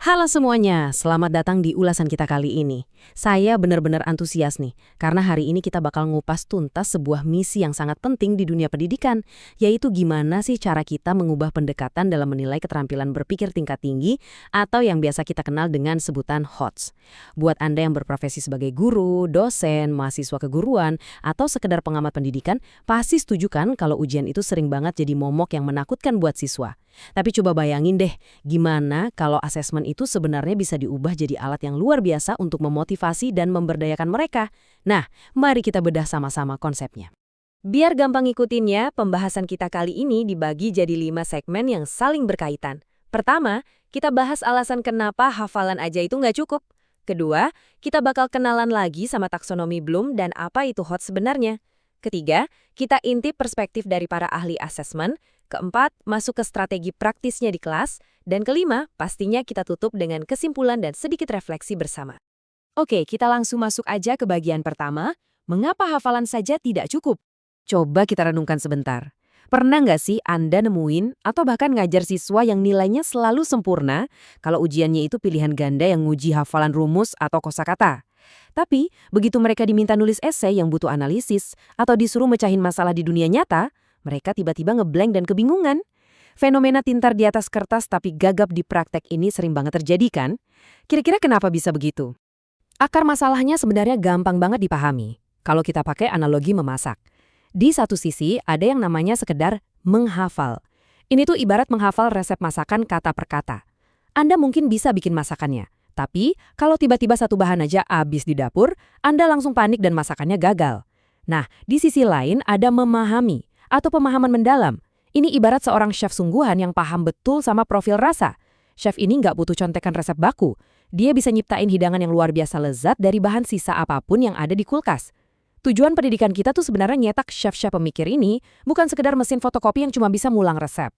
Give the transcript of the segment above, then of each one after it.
Halo semuanya, selamat datang di ulasan kita kali ini. Saya benar-benar antusias nih, karena hari ini kita bakal ngupas tuntas sebuah misi yang sangat penting di dunia pendidikan, yaitu gimana sih cara kita mengubah pendekatan dalam menilai keterampilan berpikir tingkat tinggi atau yang biasa kita kenal dengan sebutan HOTS. Buat Anda yang berprofesi sebagai guru, dosen, mahasiswa keguruan, atau sekedar pengamat pendidikan, pasti setuju kan kalau ujian itu sering banget jadi momok yang menakutkan buat siswa. Tapi coba bayangin deh, gimana kalau asesmen itu sebenarnya bisa diubah jadi alat yang luar biasa untuk memotivasi dan memberdayakan mereka? Nah, mari kita bedah sama-sama konsepnya. Biar gampang ngikutinnya, pembahasan kita kali ini dibagi jadi 5 segmen yang saling berkaitan. Pertama, kita bahas alasan kenapa hafalan aja itu nggak cukup. Kedua, kita bakal kenalan lagi sama taksonomi Bloom dan apa itu HOTS sebenarnya. Ketiga, kita intip perspektif dari para ahli asesmen. Keempat, masuk ke strategi praktisnya di kelas. Dan kelima, pastinya kita tutup dengan kesimpulan dan sedikit refleksi bersama. Oke, kita langsung masuk aja ke bagian pertama. Mengapa hafalan saja tidak cukup? Coba kita renungkan sebentar. Pernah nggak sih Anda nemuin atau bahkan ngajar siswa yang nilainya selalu sempurna kalau ujiannya itu pilihan ganda yang nguji hafalan rumus atau kosakata? Tapi, begitu mereka diminta nulis esai yang butuh analisis atau disuruh mecahin masalah di dunia nyata, mereka tiba-tiba ngeblank dan kebingungan. Fenomena tintar di atas kertas tapi gagap di praktek ini sering banget terjadi kan? Kira-kira kenapa bisa begitu? Akar masalahnya sebenarnya gampang banget dipahami kalau kita pakai analogi memasak. Di satu sisi ada yang namanya sekedar menghafal. Ini tuh ibarat menghafal resep masakan kata per kata. Anda mungkin bisa bikin masakannya, tapi kalau tiba-tiba satu bahan aja habis di dapur, Anda langsung panik dan masakannya gagal. Nah, di sisi lain ada memahami atau pemahaman mendalam. Ini ibarat seorang chef sungguhan yang paham betul sama profil rasa. Chef ini nggak butuh contekan resep baku. Dia bisa nyiptain hidangan yang luar biasa lezat dari bahan sisa apapun yang ada di kulkas. Tujuan pendidikan kita tuh sebenarnya nyetak chef-chef pemikir ini, bukan sekedar mesin fotokopi yang cuma bisa ngulang resep.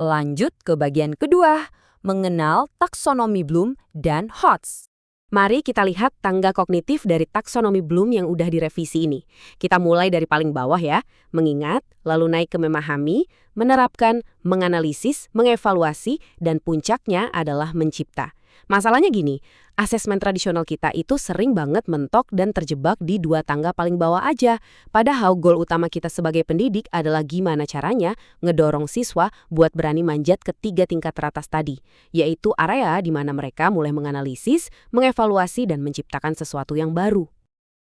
Lanjut ke bagian kedua, mengenal taksonomi Bloom dan HOTS. Mari kita lihat tangga kognitif dari taksonomi Bloom yang udah direvisi ini. Kita mulai dari paling bawah ya, mengingat, lalu naik ke memahami, menerapkan, menganalisis, mengevaluasi, dan puncaknya adalah mencipta. Masalahnya gini, asesmen tradisional kita itu sering banget mentok dan terjebak di 2 tangga paling bawah aja. Padahal goal utama kita sebagai pendidik adalah gimana caranya ngedorong siswa buat berani manjat ke 3 tingkat teratas tadi, yaitu area di mana mereka mulai menganalisis, mengevaluasi, dan menciptakan sesuatu yang baru.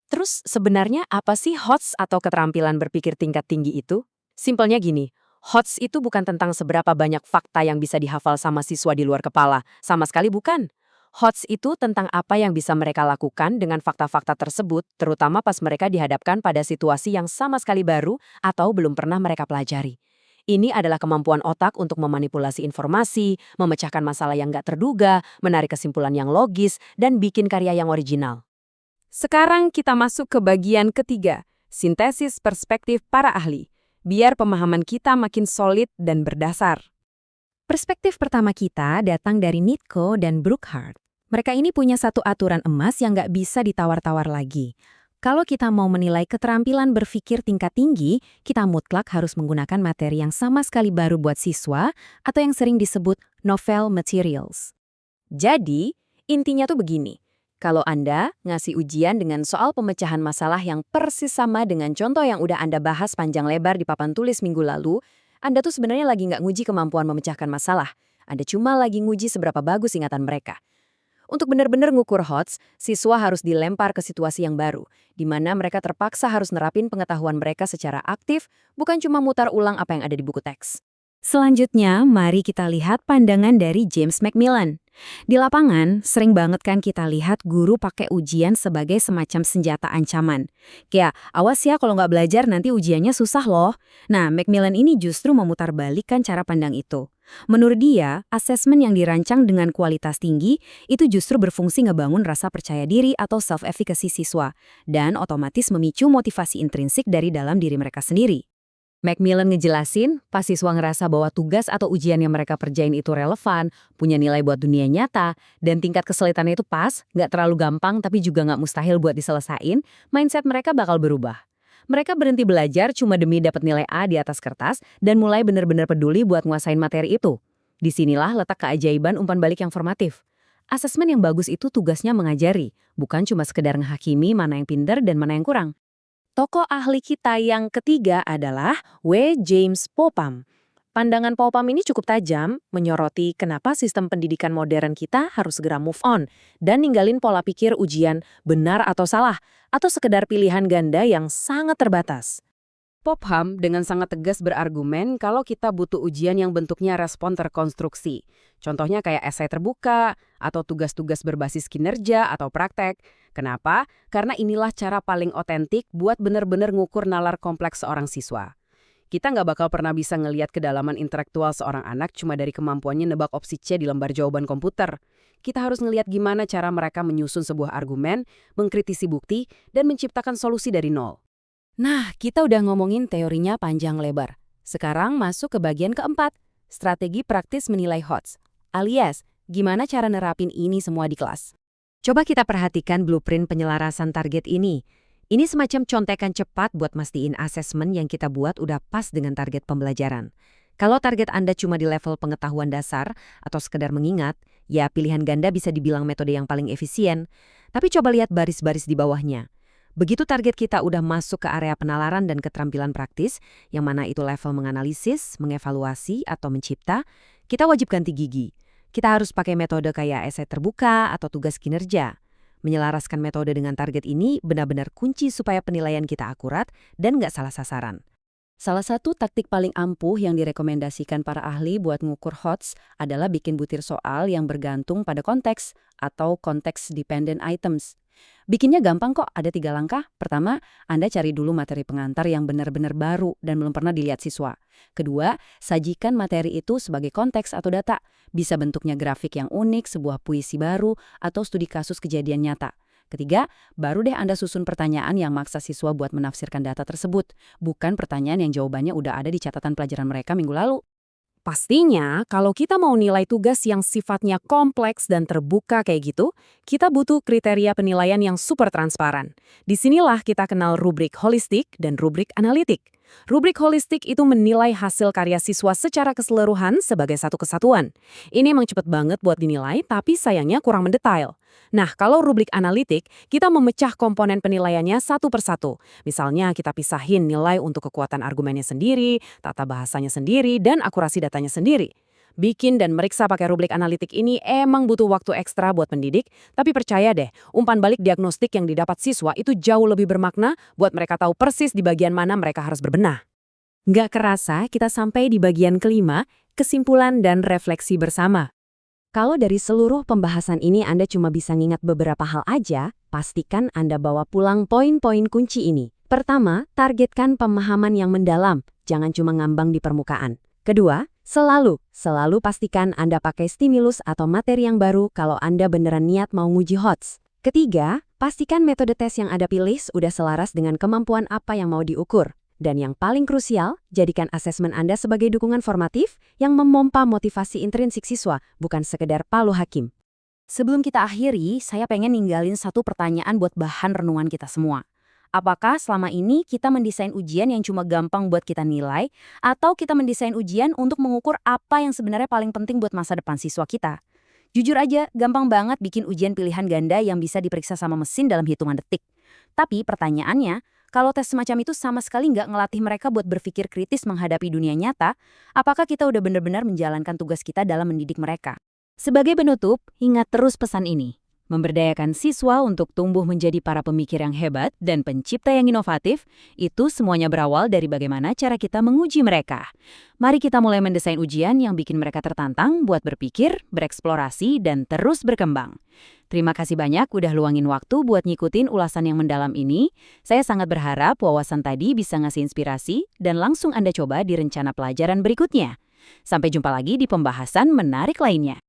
Terus sebenarnya apa sih HOTS atau keterampilan berpikir tingkat tinggi itu? Simpelnya gini, HOTS itu bukan tentang seberapa banyak fakta yang bisa dihafal sama siswa di luar kepala, sama sekali bukan. HOTS itu tentang apa yang bisa mereka lakukan dengan fakta-fakta tersebut, terutama pas mereka dihadapkan pada situasi yang sama sekali baru atau belum pernah mereka pelajari. Ini adalah kemampuan otak untuk memanipulasi informasi, memecahkan masalah yang nggak terduga, menarik kesimpulan yang logis, dan bikin karya yang original. Sekarang kita masuk ke bagian ketiga, sintesis perspektif para ahli. Biar pemahaman kita makin solid dan berdasar. Perspektif pertama kita datang dari Nitko dan Brookhart. Mereka ini punya satu aturan emas yang nggak bisa ditawar-tawar lagi. Kalau kita mau menilai keterampilan berpikir tingkat tinggi, kita mutlak harus menggunakan materi yang sama sekali baru buat siswa atau yang sering disebut novel materials. Jadi, intinya tuh begini. Kalau Anda ngasih ujian dengan soal pemecahan masalah yang persis sama dengan contoh yang udah Anda bahas panjang lebar di papan tulis minggu lalu, Anda tuh sebenarnya lagi nggak nguji kemampuan memecahkan masalah. Anda cuma lagi nguji seberapa bagus ingatan mereka. Untuk benar-benar ngukur HOTS, siswa harus dilempar ke situasi yang baru, di mana mereka terpaksa harus nerapin pengetahuan mereka secara aktif, bukan cuma mutar ulang apa yang ada di buku teks. Selanjutnya, mari kita lihat pandangan dari James Macmillan. Di lapangan, sering banget kan kita lihat guru pakai ujian sebagai semacam senjata ancaman. Kayak, awas ya kalau nggak belajar nanti ujiannya susah loh. Nah, Macmillan ini justru memutarbalikkan cara pandang itu. Menurut dia, asesmen yang dirancang dengan kualitas tinggi itu justru berfungsi ngebangun rasa percaya diri atau self-efficacy siswa, dan otomatis memicu motivasi intrinsik dari dalam diri mereka sendiri. Macmillan ngejelasin, pas siswa ngerasa bahwa tugas atau ujian yang mereka kerjain itu relevan, punya nilai buat dunia nyata, dan tingkat kesulitannya itu pas, nggak terlalu gampang tapi juga nggak mustahil buat diselesain, mindset mereka bakal berubah. Mereka berhenti belajar cuma demi dapat nilai A di atas kertas dan mulai benar-benar peduli buat nguasain materi itu. Disinilah letak keajaiban umpan balik yang formatif. Asesmen yang bagus itu tugasnya mengajari, bukan cuma sekedar ngehakimi mana yang pinter dan mana yang kurang. Tokoh ahli kita yang ketiga adalah W. James Popham. Pandangan Popham ini cukup tajam, menyoroti kenapa sistem pendidikan modern kita harus segera move on dan ninggalin pola pikir ujian benar atau salah, atau sekedar pilihan ganda yang sangat terbatas. Popham dengan sangat tegas berargumen kalau kita butuh ujian yang bentuknya respon terkonstruksi. Contohnya kayak esai terbuka, atau tugas-tugas berbasis kinerja atau praktek. Kenapa? Karena inilah cara paling otentik buat benar-benar ngukur nalar kompleks seorang siswa. Kita nggak bakal pernah bisa ngelihat kedalaman intelektual seorang anak cuma dari kemampuannya nebak opsi C di lembar jawaban komputer. Kita harus ngelihat gimana cara mereka menyusun sebuah argumen, mengkritisi bukti, dan menciptakan solusi dari nol. Nah, kita udah ngomongin teorinya panjang lebar. Sekarang masuk ke bagian keempat, strategi praktis menilai HOTS, alias gimana cara nerapin ini semua di kelas. Coba kita perhatikan blueprint penyelarasan target ini. Ini semacam contekan cepat buat mastiin asesmen yang kita buat udah pas dengan target pembelajaran. Kalau target Anda cuma di level pengetahuan dasar atau sekedar mengingat, ya pilihan ganda bisa dibilang metode yang paling efisien. Tapi coba lihat baris-baris di bawahnya. Begitu target kita udah masuk ke area penalaran dan keterampilan praktis, yang mana itu level menganalisis, mengevaluasi, atau mencipta, kita wajib ganti gigi. Kita harus pakai metode kayak esai terbuka atau tugas kinerja. Menyelaraskan metode dengan target ini benar-benar kunci supaya penilaian kita akurat dan nggak salah sasaran. Salah satu taktik paling ampuh yang direkomendasikan para ahli buat ngukur HOTS adalah bikin butir soal yang bergantung pada konteks atau context-dependent items. Bikinnya gampang kok, ada 3 langkah. Pertama, Anda cari dulu materi pengantar yang benar-benar baru dan belum pernah dilihat siswa. Kedua, sajikan materi itu sebagai konteks atau data. Bisa bentuknya grafik yang unik, sebuah puisi baru, atau studi kasus kejadian nyata. Ketiga, baru deh Anda susun pertanyaan yang maksa siswa buat menafsirkan data tersebut, bukan pertanyaan yang jawabannya udah ada di catatan pelajaran mereka minggu lalu. Pastinya, kalau kita mau nilai tugas yang sifatnya kompleks dan terbuka kayak gitu, kita butuh kriteria penilaian yang super transparan. Disinilah kita kenal rubrik holistik dan rubrik analitik. Rubrik holistik itu menilai hasil karya siswa secara keseluruhan sebagai satu kesatuan. Ini emang cepet banget buat dinilai, tapi sayangnya kurang mendetail. Nah, kalau rubrik analitik, kita memecah komponen penilaiannya satu persatu. Misalnya, kita pisahin nilai untuk kekuatan argumennya sendiri, tata bahasanya sendiri, dan akurasi datanya sendiri. Bikin dan meriksa pakai rubrik analitik ini emang butuh waktu ekstra buat pendidik, tapi percaya deh, umpan balik diagnostik yang didapat siswa itu jauh lebih bermakna buat mereka tahu persis di bagian mana mereka harus berbenah. Nggak kerasa, kita sampai di bagian kelima, kesimpulan dan refleksi bersama. Kalau dari seluruh pembahasan ini Anda cuma bisa ngingat beberapa hal aja, pastikan Anda bawa pulang poin-poin kunci ini. Pertama, targetkan pemahaman yang mendalam, jangan cuma ngambang di permukaan. Kedua, selalu pastikan Anda pakai stimulus atau materi yang baru kalau Anda beneran niat mau nguji HOTS. Ketiga, pastikan metode tes yang Anda pilih sudah selaras dengan kemampuan apa yang mau diukur. Dan yang paling krusial, jadikan asesmen Anda sebagai dukungan formatif yang memompa motivasi intrinsik siswa, bukan sekedar palu hakim. Sebelum kita akhiri, saya pengen ninggalin satu pertanyaan buat bahan renungan kita semua. Apakah selama ini kita mendesain ujian yang cuma gampang buat kita nilai, atau kita mendesain ujian untuk mengukur apa yang sebenarnya paling penting buat masa depan siswa kita? Jujur aja, gampang banget bikin ujian pilihan ganda yang bisa diperiksa sama mesin dalam hitungan detik. Tapi pertanyaannya, kalau tes semacam itu sama sekali nggak ngelatih mereka buat berpikir kritis menghadapi dunia nyata, apakah kita udah benar-benar menjalankan tugas kita dalam mendidik mereka? Sebagai penutup, ingat terus pesan ini. Memberdayakan siswa untuk tumbuh menjadi para pemikir yang hebat dan pencipta yang inovatif, itu semuanya berawal dari bagaimana cara kita menguji mereka. Mari kita mulai mendesain ujian yang bikin mereka tertantang buat berpikir, bereksplorasi, dan terus berkembang. Terima kasih banyak udah luangin waktu buat ngikutin ulasan yang mendalam ini. Saya sangat berharap wawasan tadi bisa ngasih inspirasi dan langsung Anda coba di rencana pelajaran berikutnya. Sampai jumpa lagi di pembahasan menarik lainnya.